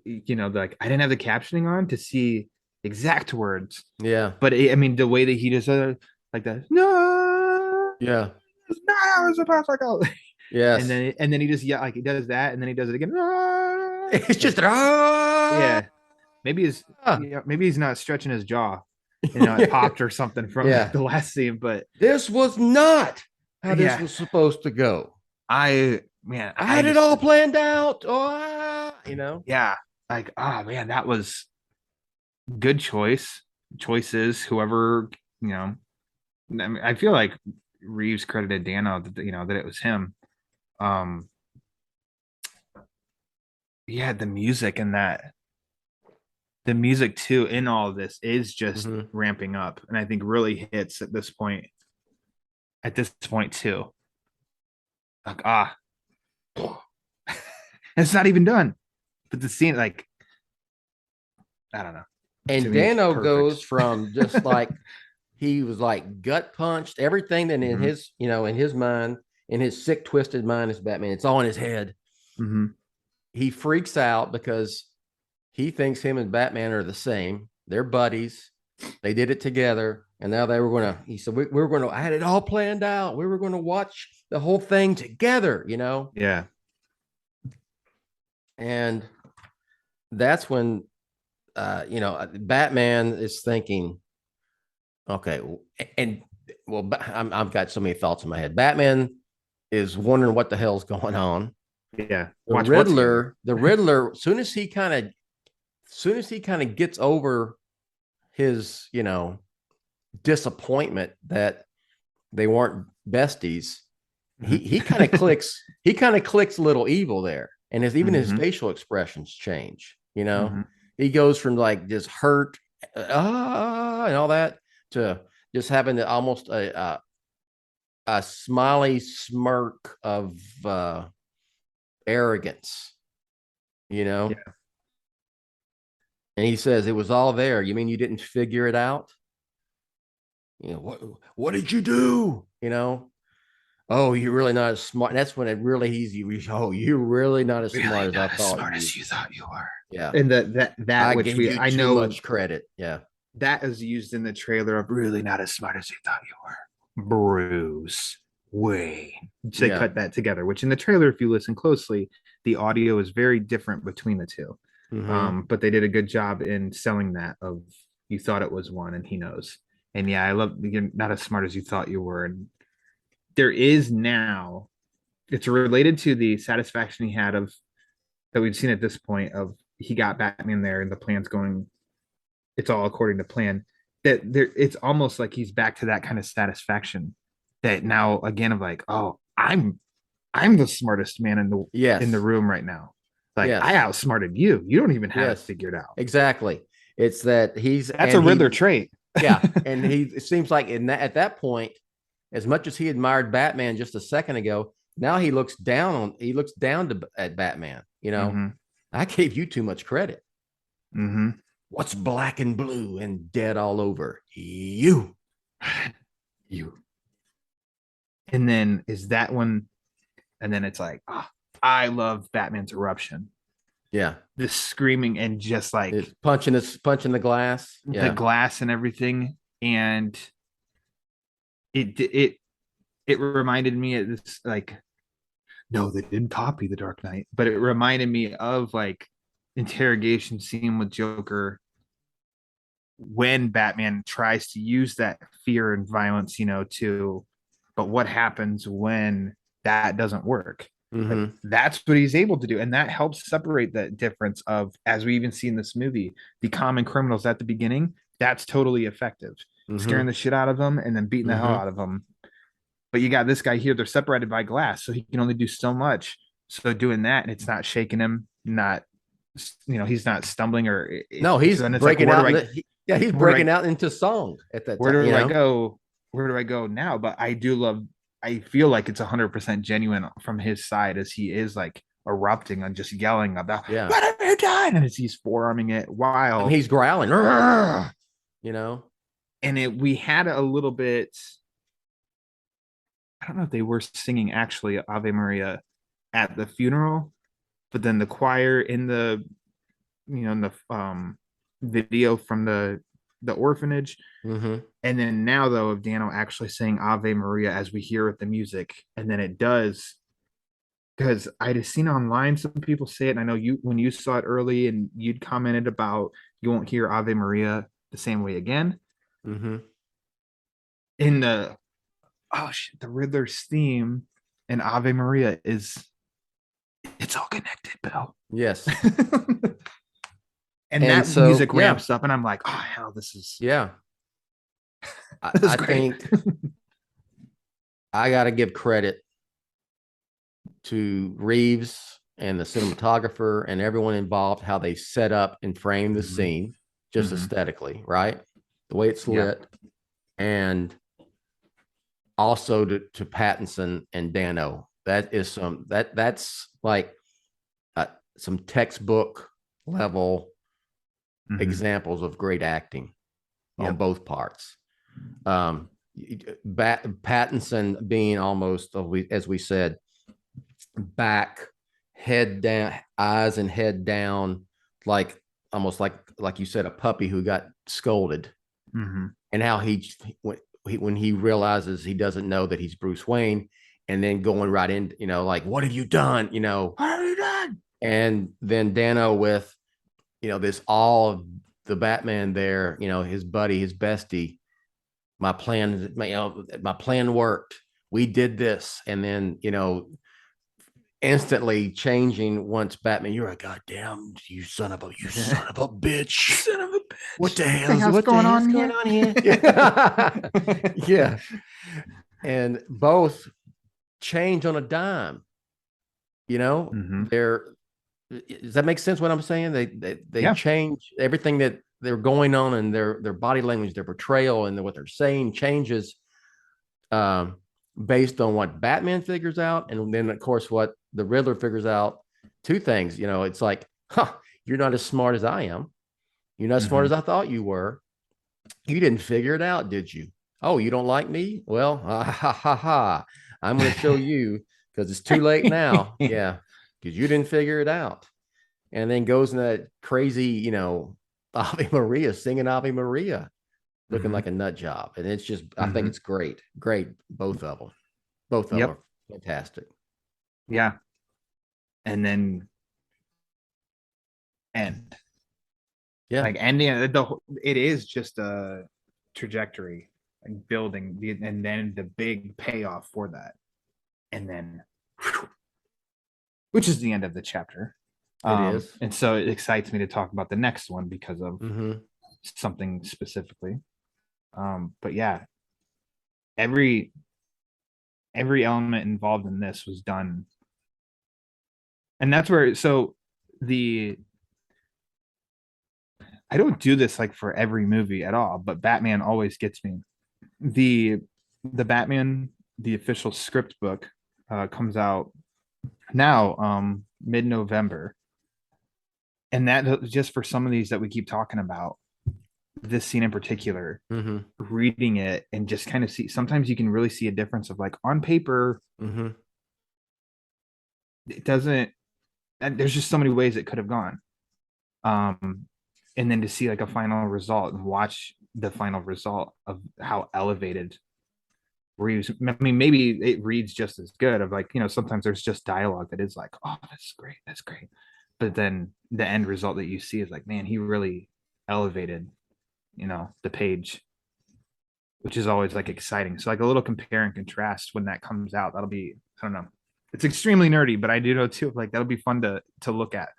you know, like I didn't have the captioning on to see exact words. Yeah, but I mean the way that he just like that. No, yeah, it's not how it's supposed to go. yes. And then he just like he does that, and then he does it again. It's just yeah. Maybe he's not stretching his jaw. You know, it popped or something from the last scene. But this was not how this was supposed to go. I had it all planned out. Oh, you know. Yeah, like man, that was good choices. Whoever, you know, I mean, I feel like Reeves credited Dano that, you know, that it was him. Yeah, the music and the music too in all of this is just ramping up, and I think really hits at this point. At this point too, like it's not even done, but the scene, like, I don't know. And Dano goes from just like he was like gut punched, everything that in his, you know, in his mind, in his sick, twisted mind as Batman, it's all in his head. He freaks out because he thinks him and Batman are the same. They're buddies. They did it together. And now they were going to, he said, we were going to, I had it all planned out. We were going to watch the whole thing together, you know? Yeah. And that's when, you know, Batman is thinking, okay. And well, I've got so many thoughts in my head. Batman is wondering what the hell's going on. Yeah. The Riddler, soon as he kind of gets over his, you know, disappointment that they weren't besties, he kind of clicks a little evil there. And even his facial expressions change, you know. He goes from like just hurt and all that to just having almost a smiley smirk of arrogance, you know. Yeah. And he says, it was all there. You mean you didn't figure it out? You know, what did you do? You know, oh, you're really not as smart. That's when it really easy. Oh, you're really not as smart as I thought. Smart as you thought you were. Yeah. And that which I know much credit. Yeah. That is used in the trailer of really not as smart as you thought you were. Bruce Wayne. So they cut that together, which in the trailer, if you listen closely, the audio is very different between the two. But they did a good job in selling that of you thought it was one and he knows. And yeah, I love you're not as smart as you thought you were. And there is now, it's related to the satisfaction he had of that we've seen at this point of he got Batman there and the plan's going, it's all according to plan. That there, it's almost like he's back to that kind of satisfaction that now again of like, oh, I'm the smartest man in the room right now. Like I outsmarted you. You don't even have it figured out. Exactly. It's that that's a Riddler trait. Yeah. And it seems like at that point, as much as he admired Batman just a second ago, now he looks down at Batman. You know, I gave you too much credit. What's black and blue and dead all over? You. And then is that one? And then it's like, I love Batman's eruption. Yeah. This screaming and just like it's punching the glass. The glass and everything. And it reminded me of this, like, no, they didn't copy The Dark Knight, but it reminded me of like interrogation scene with Joker when Batman tries to use that fear and violence, you know, but what happens when that doesn't work? Mm-hmm. That's what he's able to do, and that helps separate the difference of, as we even see in this movie, the common criminals at the beginning. That's totally effective, Mm-hmm. scaring the shit out of them and then beating the hell Mm-hmm. out of them. But you got this guy here; they're separated by glass, so he can only do so much. So doing that, and it's not shaking him, not he's not stumbling or No, he's so then it's like, breaking out. He's where do breaking I out into song at that where time. do I go? Where do I go now? But I do love. I feel like it's 100% genuine from his side, as he is like erupting and just yelling about Yeah. what have you done, and as he's forearming it I mean, while he's growling. "Rrrr," you know. and we had a little bit. I don't know if they were singing actually Ave Maria at the funeral, but then the choir in the in the video from the orphanage. Mm-hmm. And then now, though, of Dano actually saying Ave Maria as we hear it, the music, and then it does, because I'd have seen online some people say it, and I know you, when you saw it early and you'd commented about you won't hear Ave Maria the same way again. Mm-hmm. In the the Riddler's theme and Ave Maria it's all connected, Bill. Yes. And that so, music yeah. ramps up, and I'm like, oh hell, this is Yeah. this is I great. think I got to give credit to Reeves and the cinematographer and everyone involved, how they set up and frame the scene just aesthetically, right? The way it's lit. And also to Pattinson and Dano. That is that's like some textbook level examples of great acting on both parts. Pattinson being almost, as we said, back, head down, eyes and head down, like almost like you said, a puppy who got scolded, and how when he realizes he doesn't know that he's Bruce Wayne, and then going right in, like, what have you done? What have you done? And then Dano with, this all of the Batman there, his buddy, his bestie. My plan worked. We did this, and then instantly changing once Batman. You're a goddamn you son of a bitch. Son of a bitch. What the hell's going on here? Yeah. And both change on a dime. They're, does that make sense what I'm saying? They change everything that they're going on, and their body language, their portrayal, and what they're saying changes based on what Batman figures out, and then of course what the Riddler figures out. Two things, it's like, you're not as smart as I am. You're not as smart as I thought you were. You didn't figure it out, did you? Oh, you don't like me? Well, I'm going to show you, because it's too late now. Yeah, because you didn't figure it out. And then goes in that crazy, Ave Maria, singing Ave Maria, looking like a nut job. And it's just, I think it's great. Both of them. Both of them are fantastic. Yeah. And then end. Yeah. Like ending, it is just a trajectory and building, and then the big payoff for that. And then, which is the end of the chapter. It is. And so it excites me to talk about the next one because of something specifically. But yeah, every element involved in this was done. And that's where, I don't do this like for every movie at all, but Batman always gets me. The Batman, the official script book, comes out now, mid-November. And that, just for some of these that we keep talking about, this scene in particular, reading it and just kind of see, sometimes you can really see a difference of, like, on paper, it doesn't, and there's just so many ways it could have gone. And then to see like a final result and watch the final result of how elevated Reeves, I mean, maybe it reads just as good, of like, sometimes there's just dialogue that is like, oh, that's great. But then the end result that you see is like, man, he really elevated, the page, which is always like exciting. So like a little compare and contrast when that comes out, that'll be, I don't know. It's extremely nerdy, but I do know too. Like that'll be fun to look at,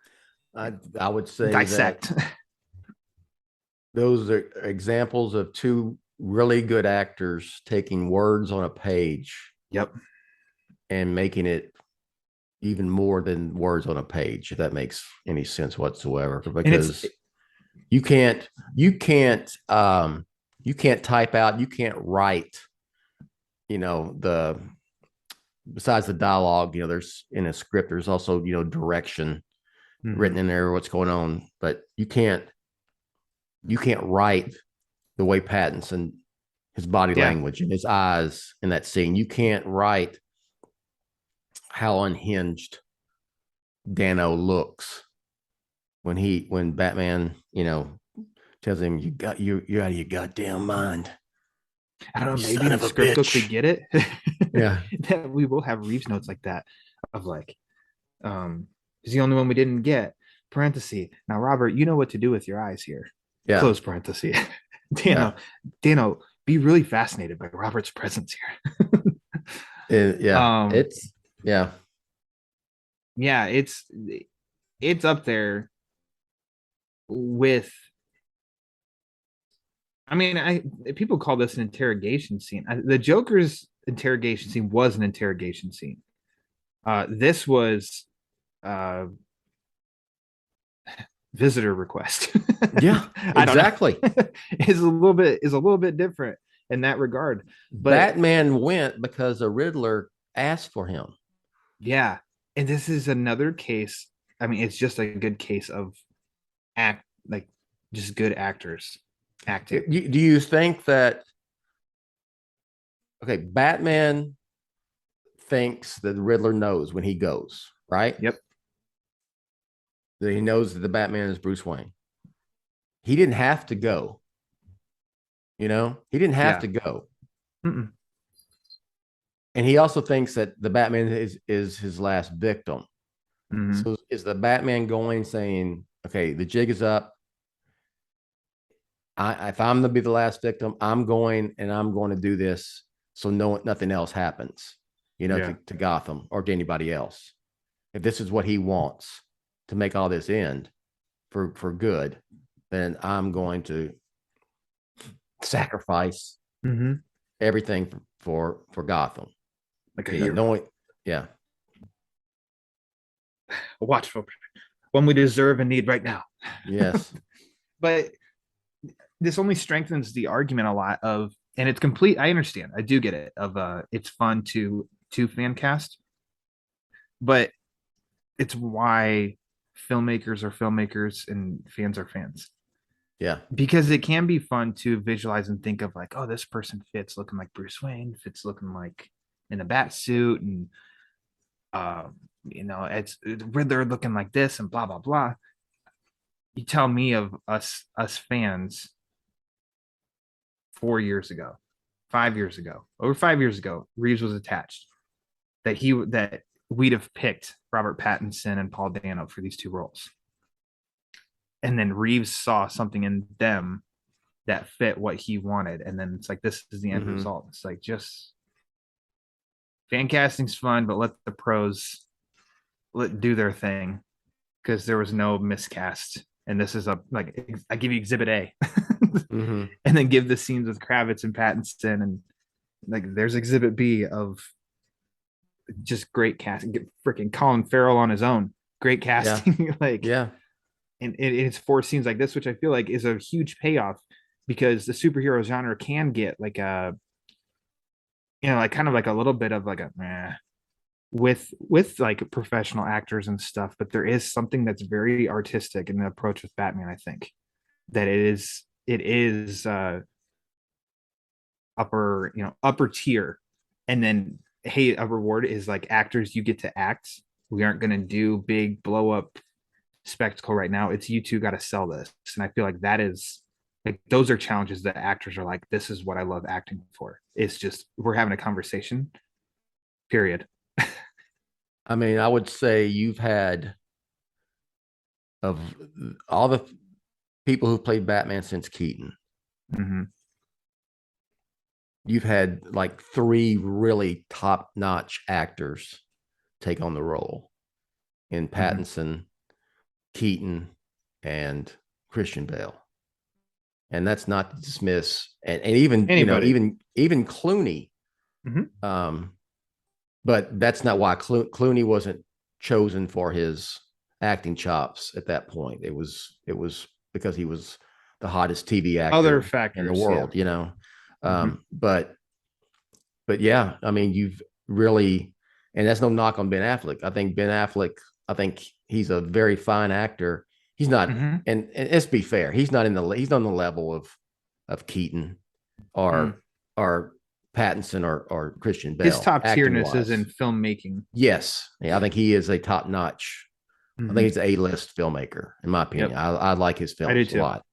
I would say dissect. that those are examples of two really good actors taking words on a page Yep. and making it even more than words on a page, if that makes any sense whatsoever. Because you can't type out, you can't write, besides the dialogue, there's in a script, there's also, direction written in there, what's going on, but you can't write the way Pattinson, his body language and his eyes in that scene. You can't write how unhinged Dano looks when Batman, tells him you're out of your goddamn mind. I don't know, maybe in the script book we get it. Yeah. That we will have Reeves notes like that of like, he's the only one we didn't get. Parenthesis. Now, Robert, you know what to do with your eyes here. Yeah. Close parenthesis. Dano, be really fascinated by Robert's presence here. It's up there with. I mean, people call this an interrogation scene. The Joker's interrogation scene was an interrogation scene. This was visitor request. Yeah, exactly. Is a little bit different in that regard. But Batman went because the Riddler asked for him. Yeah, and this is another case. I mean, it's just a good case of just good actors acting. Do you think that? Okay, Batman thinks that the Riddler knows when he goes, right? Yep. That he knows that the Batman is Bruce Wayne. He didn't have to go. He didn't have to go. Mm-mm. And he also thinks that the Batman is his last victim. Mm-hmm. So is the Batman going saying, okay, the jig is up. If I'm going to be the last victim, I'm going to do this so nothing else happens, to Gotham or to anybody else. If this is what he wants to make all this end for good, then I'm going to sacrifice everything for Gotham. Like a hero. A watchful one we deserve and need right now. Yes. But this only strengthens the argument a lot of, and it's complete. I understand. I do get it of it's fun to fan cast, but it's why filmmakers are filmmakers and fans are fans. Yeah. Because it can be fun to visualize and think of like, oh, this person fits looking like Bruce Wayne, fits looking like in a bat suit, and it's Riddler looking like this and blah blah blah. You tell me of us fans 4 years ago, 5 years ago, over 5 years ago, Reeves was attached, that we'd have picked Robert Pattinson and Paul Dano for these two roles. And then Reeves saw something in them that fit what he wanted. And then it's like, this is the end result. It's like, just fan casting's fun, but let the pros do their thing, because there was no miscast. And this is I give you exhibit A and then give the scenes with Kravitz and Pattinson. And like, there's exhibit B of just great casting. Get freaking Colin Farrell on his own. Great casting. And it's 4 scenes like this, which I feel like is a huge payoff, because the superhero genre can get like a, kind of like a little bit of like a with like professional actors and stuff. But there is something that's very artistic in the approach with Batman. I think that it is upper tier. And then, hey, a reward is like, actors, you get to act. We aren't going to do big blow up spectacle right now. It's you two got to sell this. And I feel like that is like, those are challenges that actors are like, this is what I love acting for. It's just, we're having a conversation, period. I mean, I would say you've had, of all the people who played Batman since Keaton, you've had like 3 really top-notch actors take on the role in Pattinson, Keaton, and Christian Bale. And that's not to dismiss, and even Anybody. even Clooney. But that's not why Clooney wasn't chosen for his acting chops at that point. It was because he was the hottest TV actor Other factors in the world, But yeah, I mean, you've really, and that's no knock on Ben Affleck. I think Ben Affleck, he's a very fine actor. He's not, and let's be fair, he's not on the level of Keaton or Pattinson or Christian Bale. His top tierness is in filmmaking. Yes. Yeah, I think he is a top notch. I think he's an A-list filmmaker, in my opinion. I like his films a lot.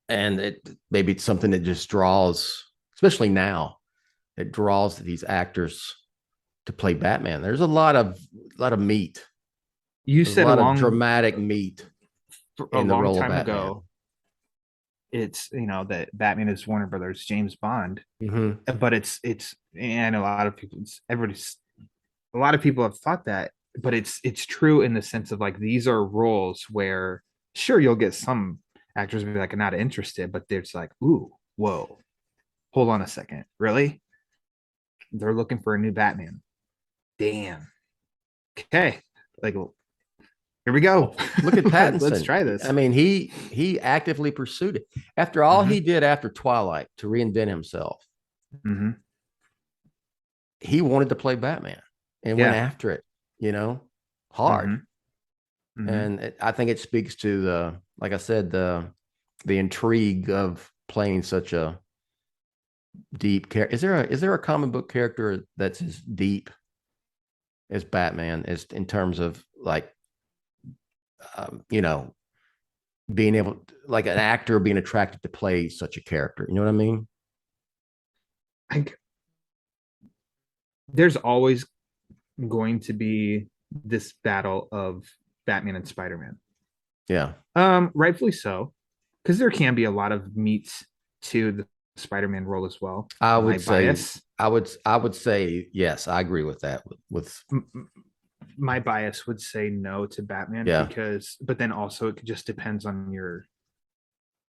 And maybe it's something that just draws, especially now, it draws these actors to play Batman. There's a lot of meat. Said a lot of dramatic meat in the role of Batman. Ago. It's that Batman is Warner Brothers James Bond, but it's and a lot of people have thought that, but it's true in the sense of like these are roles where sure you'll get some actors be like, I'm not interested, but there's like, ooh, whoa, hold on a second, really? They're looking for a new Batman. Damn. Okay, like here we go. Look at Pattinson. Let's try this. I mean, he actively pursued it. After all he did after Twilight to reinvent himself, he wanted to play Batman and went after it, hard. And I think it speaks to like I said, the intrigue of playing such a deep character. Is there a comic book character that's as deep as Batman is in terms of like, being able, like an actor being attracted to play such a character? You know what I mean? There's always going to be this battle of Batman and Spider-Man. Yeah. Rightfully so, because there can be a lot of meat to the Spider-Man role as well. I would say yes, I agree with that. With my bias would say no to Batman but then also it just depends on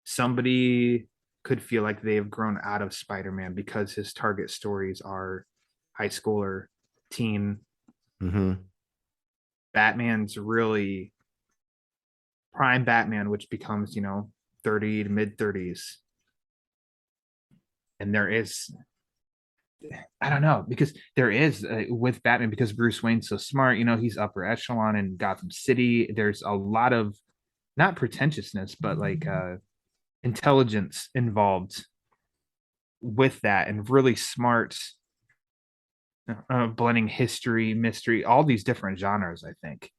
somebody could feel like they have grown out of Spider-Man because his target stories are high schooler, teen. Batman's really prime Batman, which becomes 30 to mid 30s, and there is, I don't know, because there is with Batman, because Bruce Wayne's so smart, he's upper echelon in Gotham City. There's a lot of not pretentiousness, but like intelligence involved with that, and really smart blending history, mystery, all these different genres, I think,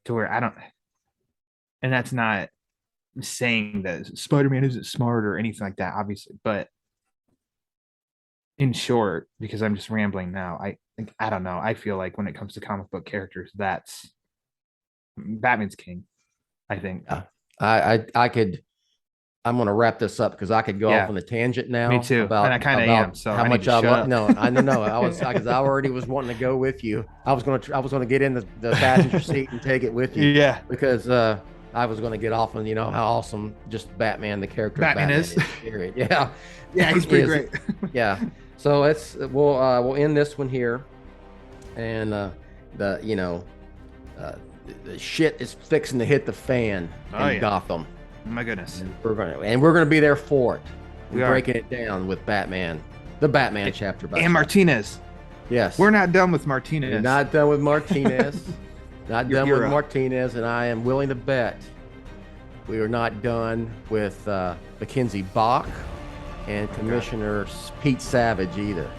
to where and that's not saying that Spider-Man isn't smart or anything like that, obviously, but in short, because I'm just rambling now, I don't know. I feel like when it comes to comic book characters, that's Batman's king, I think. I'm going to wrap this up because I could go off on a tangent now. Me too. And I kind of am. So how much I love. No, I know. I was because I already was wanting to go with you. I was going to get in the passenger seat and take it with you. Yeah. Because I was going to get off on how awesome just Batman, the character Batman is. Period. Yeah. Yeah, he's pretty great. Yeah. So we'll end this one here, and the shit is fixing to hit the fan in Gotham. My goodness. And we're gonna be there for it. We're breaking it down with Batman, the Batman chapter by and Martinez. Yes. We're not done with Martinez. We're not done with Martinez. Not done with Martinez, and I am willing to bet we are not done with Mackenzie Bach and Commissioner Pete Savage either.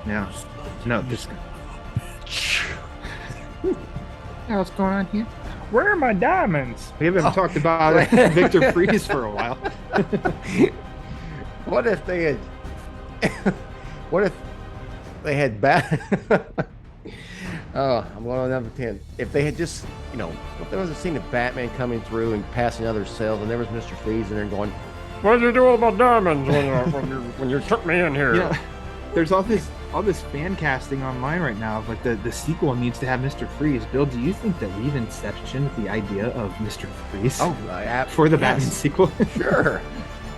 Yeah. No, just what's going on here? Where are my diamonds? We haven't talked about Victor Freeze for a while. What if they had Oh, I'm going on number 10. If they had just, if there was a scene of Batman coming through and passing other cells, and there was Mr. Freeze in there going, "What did you do with my diamonds when you took me in here?" There's all this all this fan casting online right now of like the sequel needs to have Mr. Freeze. Bill, do you think that we've inceptioned the idea of Mr. Freeze for the Batman sequel? Sure.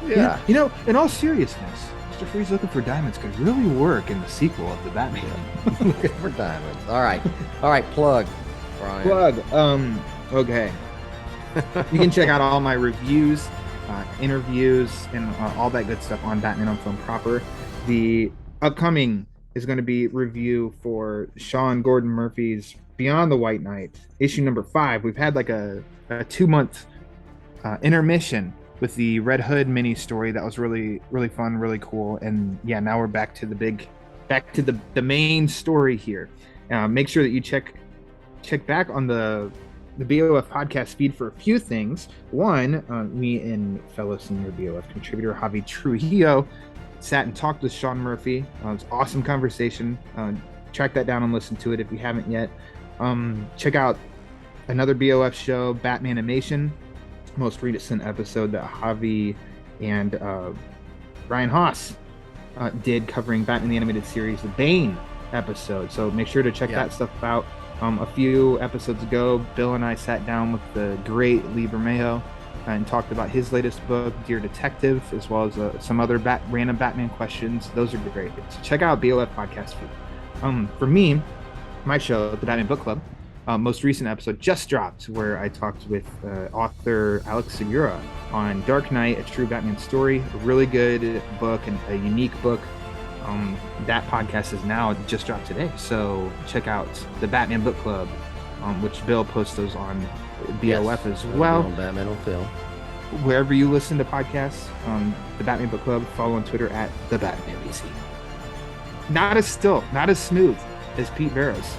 Yeah. You know, in all seriousness, Mr. Freeze looking for diamonds could really work in the sequel of the Batman. Looking for diamonds. All right. Plug, Brian. Okay. You can check out all my reviews, interviews, and all that good stuff on Batman on Film proper. The upcoming is going to be review for Sean Gordon Murphy's Beyond the White Knight, issue number 5. We've had like a 2-month intermission with the Red Hood mini story that was really, really fun, really cool. And yeah, now we're back to the main story here. Make sure that you check back on the BOF podcast feed for a few things. One, me and fellow senior BOF contributor Javi Trujillo sat and talked with Sean Murphy. It was an awesome conversation. Track that down and listen to it if you haven't yet. Check out another BOF show, Batman Animation, most recent episode that Javi and Ryan Haas did covering Batman the Animated Series, the Bane episode. So make sure to check that stuff out. A few episodes ago, Bill and I sat down with the great Lee Bermejo and talked about his latest book, Dear Detective, as well as some other random Batman questions. Those are great. So check out BOF podcast feed. For me, my show, the Batman Book Club, most recent episode just dropped where I talked with author Alex Segura on Dark Knight, a true Batman story, a really good book and a unique book. That podcast is now just dropped today, so check out the Batman Book Club, which Bill posts those on BOF as well. On Batman on Film. Wherever you listen to podcasts, the Batman Book Club, follow on Twitter at the Batman BC. Not as smooth as Pete Barrows.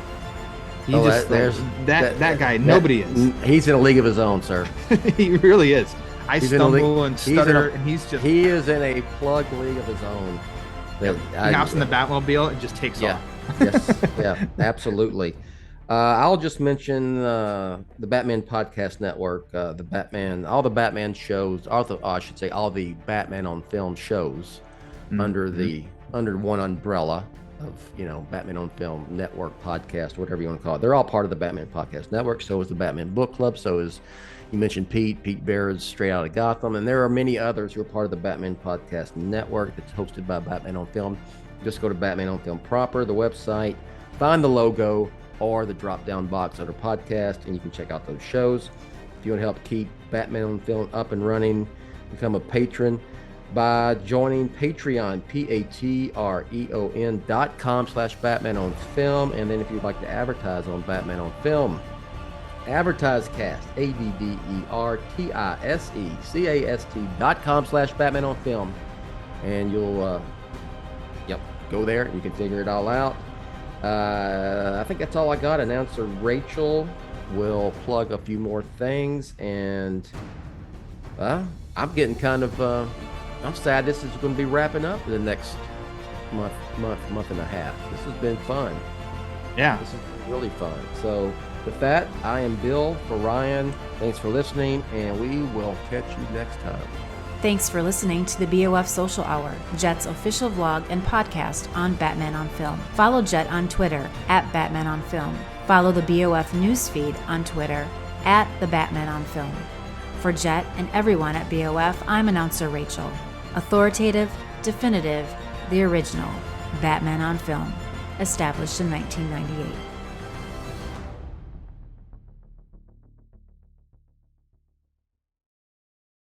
That guy. Nobody is. He's in a league of his own, sir. He really is. He's stumble and stutter, and he is in a plug league of his own. He hops in the Batmobile and just takes off. Yeah, absolutely. I'll just mention the Batman Podcast Network, all the Batman shows, all the Batman on Film shows under one umbrella of, Batman on Film Network podcast, whatever you want to call it. They're all part of the Batman Podcast Network. So is the Batman Book Club. So is, you mentioned Pete Barrett's Straight Outta Gotham, and there are many others who are part of the Batman Podcast Network that's hosted by Batman on Film. Just go to Batman on Film proper, the website, find the logo or the drop-down box under podcast, and you can check out those shows. If you want to help keep Batman on Film up and running, become a patron by joining Patreon, patreon.com/Batman on Film. And then if you'd like to advertise on Batman on Film, AdvertiseCast, AdvertiseCast.com/Batman on Film. And you'll, go there and you can figure it all out. I think that's all I got. Announcer Rachel will plug a few more things. And I'm getting kind of, I'm sad this is going to be wrapping up in the next month and a half. This has been fun. Yeah. This is really fun. So with that, I am Bill for Ryan. Thanks for listening, and we will catch you next time. Thanks for listening to the BOF Social Hour, Jet's official vlog and podcast on Batman on Film. Follow Jet on Twitter at Batman on Film. Follow the BOF newsfeed on Twitter at the Batman on Film. For Jet and everyone at BOF, I'm announcer Rachel. Authoritative, definitive, the original, Batman on Film, established in 1998.